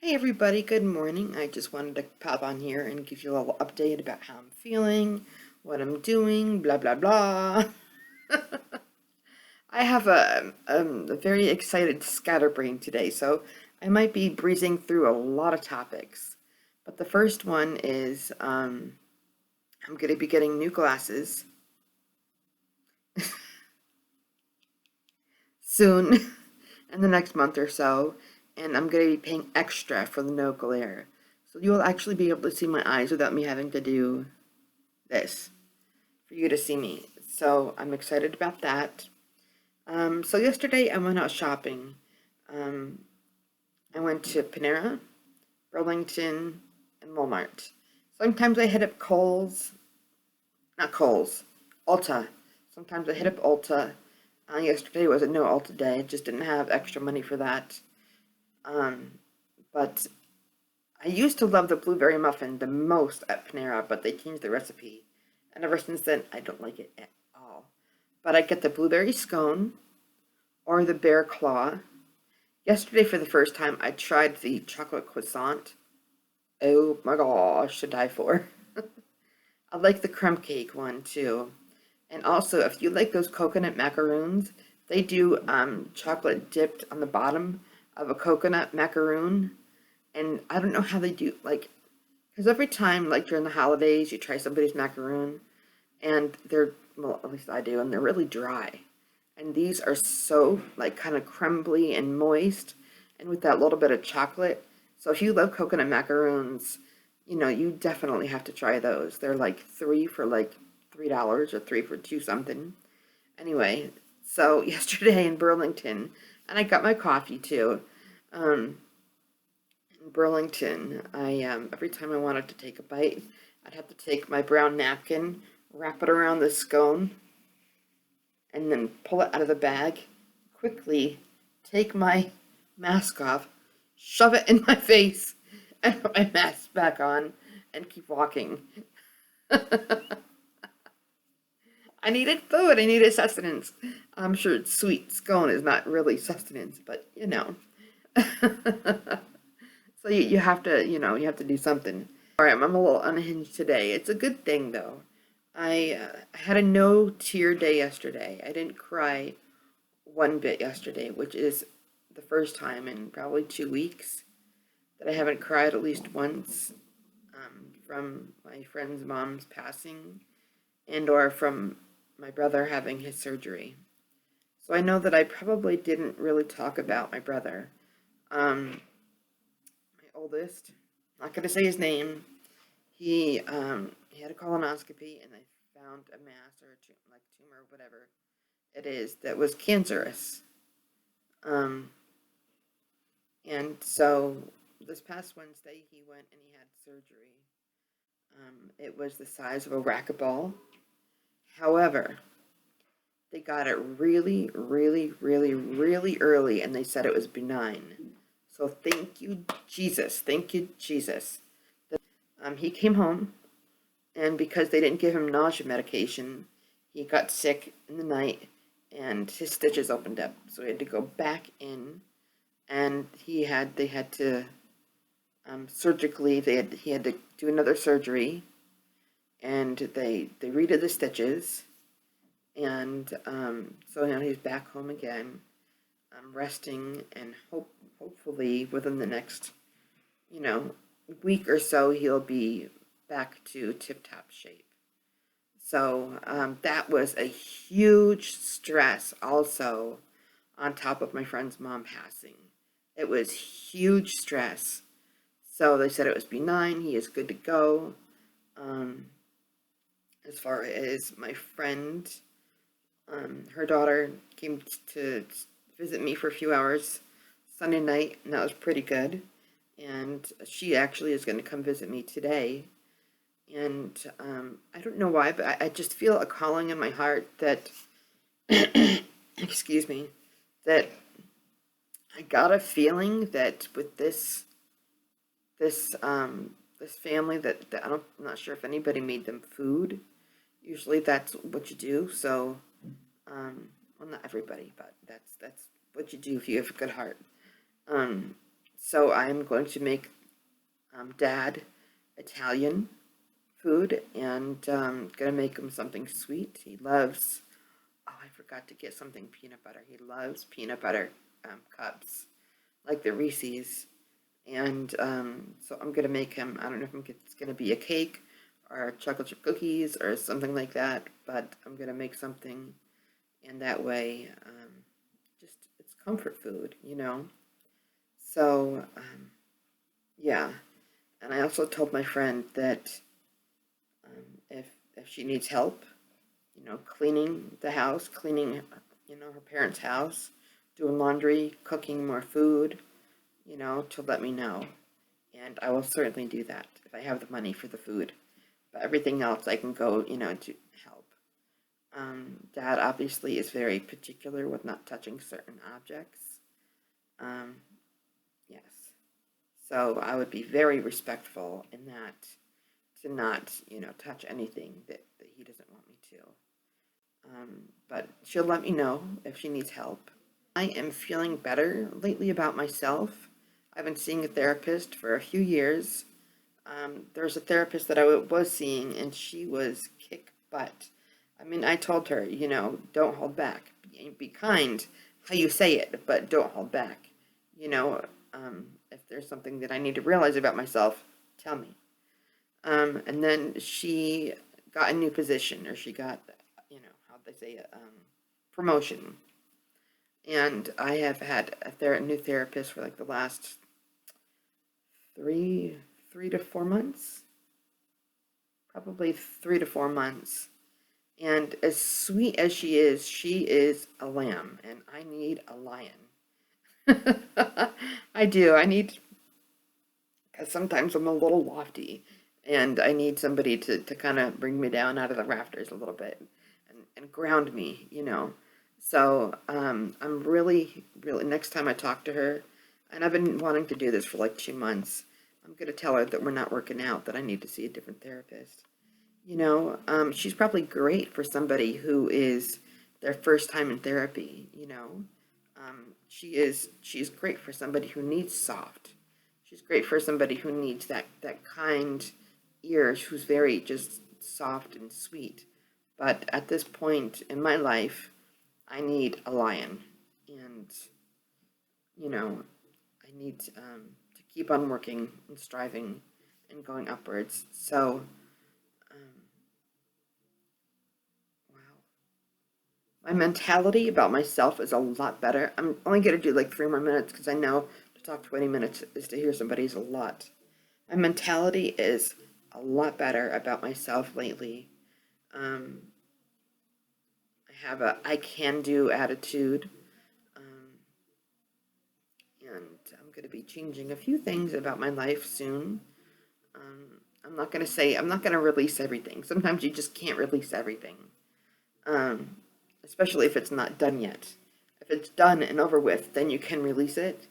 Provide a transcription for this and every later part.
Hey everybody, good morning. I just wanted to pop on here and give you a little update about how I'm feeling, what I'm doing, blah blah blah. I have a very excited scatterbrain today, so I might be breezing through a lot of topics. But the first one is I'm going to be getting new glasses soon, in the next month or so, and I'm going to be paying extra for the no glare. So you'll actually be able to see my eyes without me having to do this for you to see me. So I'm excited about that. So yesterday I went out shopping. Um, I went to Panera, Burlington, and Walmart. Sometimes I hit up Kohl's, not Kohl's, Ulta. Sometimes I hit up Ulta. Yesterday was a no Ulta day. Just didn't have extra money for that. Um, but I used to love the blueberry muffin the most at Panera, but they changed the recipe. And ever since then, I don't like it at all. But I get the blueberry scone or the bear claw. Yesterday, for the first time, I tried the chocolate croissant. Oh my gosh, to die for. I like the crumb cake one too. And also, if you like those coconut macaroons, they do chocolate dipped on the bottom of a coconut macaroon. And I don't know how they do, like, because every time, like during the holidays, you try somebody's macaroon, and they're, well, at least I do, and they're really dry. And these are so, like, kind of crumbly and moist, and with that little bit of chocolate. So if you love coconut macaroons, you definitely have to try those. They're like three for like $3 or three for two something. Anyway, so yesterday in Burlington, and I got my coffee too. Um, in Burlington, I every time I wanted to take a bite, I'd have to take my brown napkin, wrap it around the scone, and then pull it out of the bag, quickly take my mask off, shove it in my face, and put my mask back on, and keep walking. I needed food. I needed sustenance. I'm sure sweet scone is not really sustenance, but So you have to, you have to do something. All right, I'm a little unhinged today. It's a good thing though. I had a no tear day yesterday. I didn't cry one bit yesterday, which is the first time in probably 2 weeks that I haven't cried at least once, from my friend's mom's passing and or from my brother having his surgery. So I know that I probably didn't really talk about my brother. My oldest, not going to say his name. He had a colonoscopy and they found a mass or like tumor or whatever it is that was cancerous. Um, and so this past Wednesday he went and he had surgery. It was the size of a racquetball. However, they got it really, really, really, really early and they said it was benign. So thank you, Jesus. Thank you, Jesus. He came home, and because they didn't give him nausea medication, he got sick in the night and his stitches opened up. So he had to go back in, and they had to surgically, he had to do another surgery, and they redid the stitches. And so now he's back home again, resting, and hopefully within the next, you know, week or so he'll be back to tip-top shape. So that was a huge stress also on top of my friend's mom passing. It was huge stress. So they said it was benign. He is good to go. Um, as far as my friend, her daughter came to visit me for a few hours Sunday night, and that was pretty good. And she actually is going to come visit me today. And I don't know why, but I just feel a calling in my heart that, excuse me, that I got a feeling that with this family that I'm not sure if anybody made them food. Usually that's what you do. So well, not everybody, but that's what you do if you have a good heart. Um, So I'm going to make Dad Italian food, and gonna make him something sweet. He loves. Oh, I forgot to get something peanut butter. He loves peanut butter cups, like the Reese's. And so I'm gonna make him. I don't know if it's gonna be a cake or chocolate chip cookies or something like that, but I'm gonna make something, and that way, just it's comfort food, you know. So yeah, and I also told my friend that if she needs help, cleaning the house, cleaning, her parents' house, doing laundry, cooking more food, to let me know. And I will certainly do that if I have the money for the food. But everything else I can go, to help. Dad obviously is very particular with not touching certain objects. Um, yes. So I would be very respectful in that to not, touch anything that he doesn't want me to. But she'll let me know if she needs help. I am feeling better lately about myself. I've been seeing a therapist for a few years. There's a therapist that I was seeing, and she was kick butt. I mean, I told her, don't hold back. Be kind how you say it, but don't hold back. You know, if there's something that I need to realize about myself, tell me. And then she got a new position, or she got, how they say it, promotion. And I have had a new therapist for like the last three to 4 months, probably 3 to 4 months. And as sweet as she is a lamb, and I need a lion. I do. I need, because sometimes I'm a little lofty, and I need somebody to kind of bring me down out of the rafters a little bit and ground me, So I'm really, really, next time I talk to her, and I've been wanting to do this for like 2 months, I'm going to tell her that we're not working out, that I need to see a different therapist. She's probably great for somebody who is their first time in therapy, she's great for somebody who needs soft. She's great for somebody who needs that kind ear, who's very just soft and sweet. But at this point in my life, I need a lion. And, I need to keep on working and striving and going upwards. So, wow. My mentality about myself is a lot better. I'm only going to do like 3 more minutes because I know to talk 20 minutes is to hear somebody is a lot. My mentality is a lot better about myself lately. Um, I have a I can do attitude. Um, and I'm going to be changing a few things about my life soon. I'm not going to release everything. Sometimes you just can't release everything, um, especially if it's not done yet. If it's done and over with, then you can release it,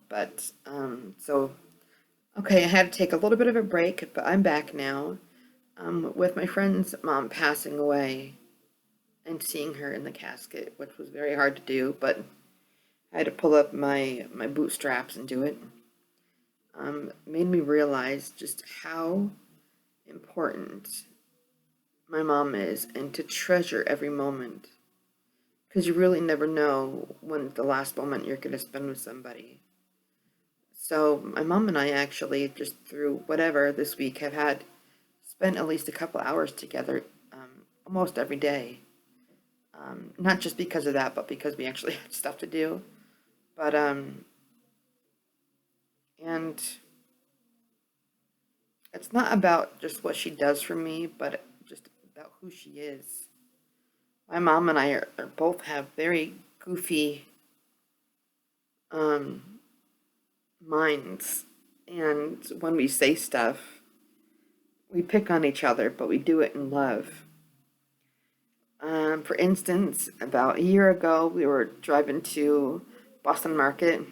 But, so, okay, I had to take a little bit of a break, but I'm back now, with my friend's mom passing away and seeing her in the casket, which was very hard to do, but I had to pull up my bootstraps and do it. Made me realize just how important my mom is and to treasure every moment. Because you really never know when the last moment you're going to spend with somebody. So, my mom and I actually, just through whatever this week, have had spent at least a couple hours together almost every day. Not just because of that, but because we actually had stuff to do. But, and it's not about just what she does for me, but just about who she is. My mom and I are both have very goofy um, minds. And when we say stuff, we pick on each other, but we do it in love. For instance, about a year ago, we were driving to Boston Market,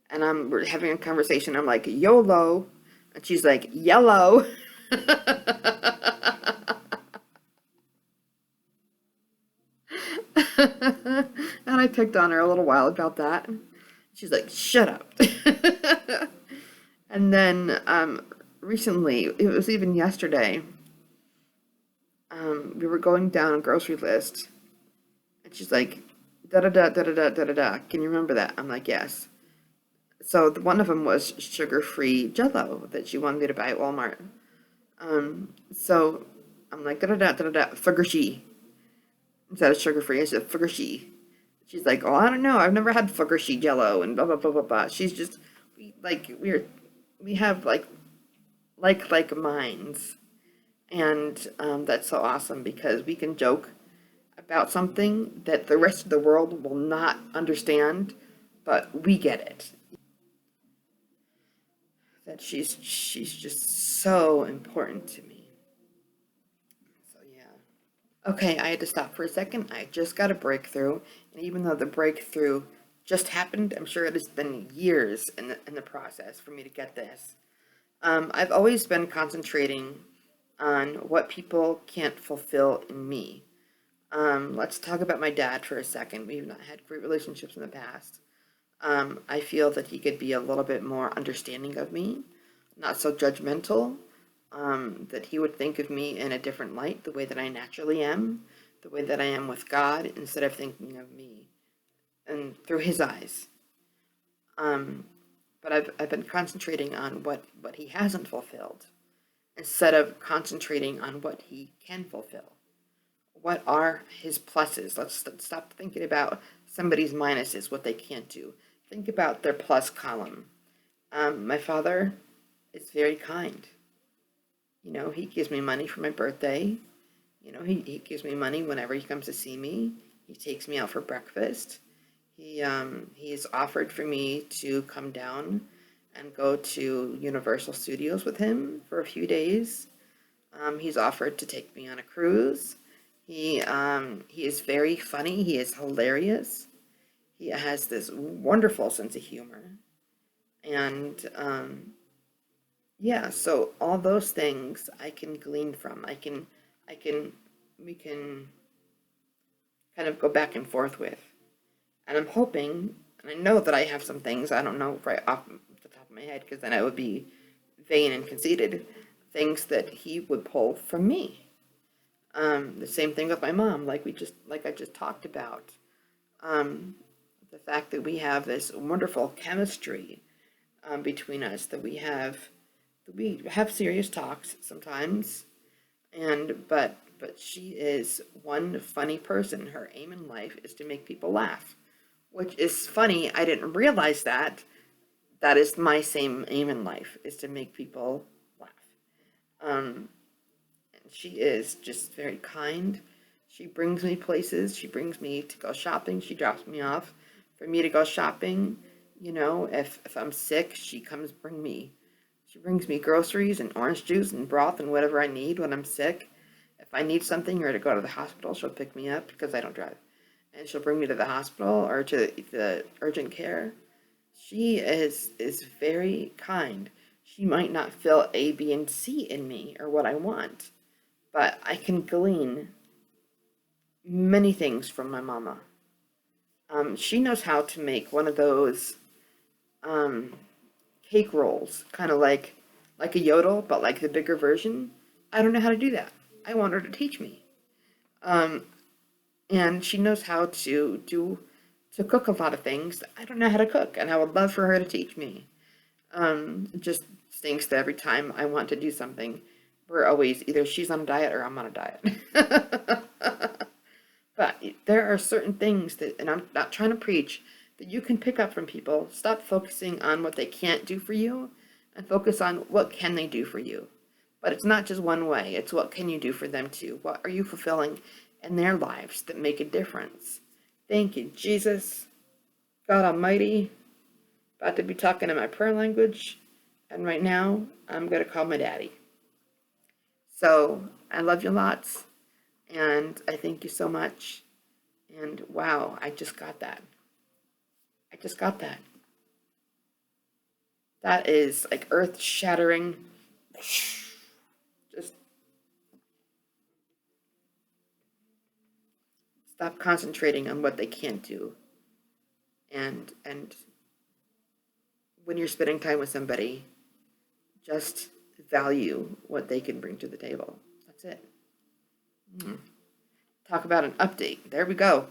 and we're having a conversation. I'm like, YOLO. And she's like, yellow. And I picked on her a little while about that. She's like, shut up. And then recently, it was even yesterday, we were going down a grocery list, and she's like, da da da da da da da da da. Can you remember that? I'm like, yes. So one of them was sugar-free Jello that she wanted me to buy at Walmart. So I'm like, da da da da da, Fugershi. Instead of sugar-free, I said Fugershi. She's like, oh, I don't know. I've never had Fugershi Jello and blah blah blah blah blah. She's just we have like minds, and that's so awesome because we can joke about something that the rest of the world will not understand, but we get it. That she's just so important to me. So yeah. Okay, I had to stop for a second. I just got a breakthrough, and even though the breakthrough just happened, I'm sure it has been years in the process for me to get this. I've always been concentrating on what people can't fulfill in me. Let's talk about my dad for a second. We've not had great relationships in the past. I feel that he could be a little bit more understanding of me, not so judgmental, that he would think of me in a different light, the way that I naturally am, the way that I am with God, instead of thinking of me and through his eyes. But I've been concentrating on what he hasn't fulfilled instead of concentrating on what he can fulfill. What are his pluses? Let's stop thinking about somebody's minuses, what they can't do. Think about their plus column. My father is very kind. You know, he gives me money for my birthday. You know, he gives me money whenever he comes to see me. He takes me out for breakfast. He's offered for me to come down and go to Universal Studios with him for a few days. He's offered to take me on a cruise. He is very funny. He is hilarious. He has this wonderful sense of humor. And yeah, so all those things I can glean from. We can kind of go back and forth with. And I'm hoping, and I know that I have some things, I don't know right off the top of my head, because then I would be vain and conceited, things that he would pull from me. The same thing with my mom, like I just talked about. Um, the fact that we have this wonderful chemistry between us, that we have serious talks sometimes, but she is one funny person. Her aim in life is to make people laugh, which is funny. I didn't realize that. That is my same aim in life, is to make people laugh. Um, and she is just very kind. She brings me places. She brings me to go shopping. She drops me off for me to go shopping. You know, if I'm sick, she brings me groceries and orange juice and broth and whatever I need when I'm sick. If I need something or to go to the hospital, she'll pick me up because I don't drive. And she'll bring me to the hospital or to the urgent care. She is very kind. She might not fill A, B, and C in me or what I want, but I can glean many things from my mama. She knows how to make one of those um, cake rolls, kind of like a yodel, but like the bigger version. I don't know how to do that. I want her to teach me. Um, and she knows how to cook a lot of things that I don't know how to cook, and I would love for her to teach me. It just stinks that every time I want to do something, we're always either she's on a diet or I'm on a diet. But there are certain things that, and I'm not trying to preach, that you can pick up from people. Stop focusing on what they can't do for you and focus on what can they do for you. But it's not just one way. It's what can you do for them too? What are you fulfilling in their lives that make a difference? Thank you, Jesus, God Almighty. About to be talking in my prayer language. And right now, I'm going to call my daddy. So I love you lots. And I thank you so much. And wow, I just got that. I just got that. That is like earth shattering. Just stop concentrating on what they can't do. And when you're spending time with somebody, just value what they can bring to the table. That's it. Talk about an update. There we go.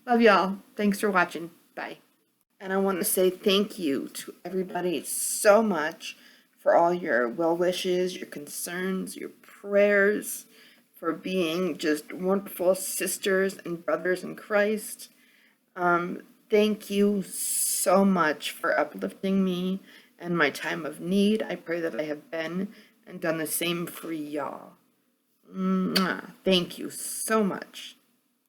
Love y'all. Thanks for watching. Bye. And I want to say thank you to everybody so much for all your well wishes, your concerns, your prayers, for being just wonderful sisters and brothers in Christ. Thank you so much for uplifting me in my time of need. I pray that I have been and done the same for y'all. Mwah. Thank you so much.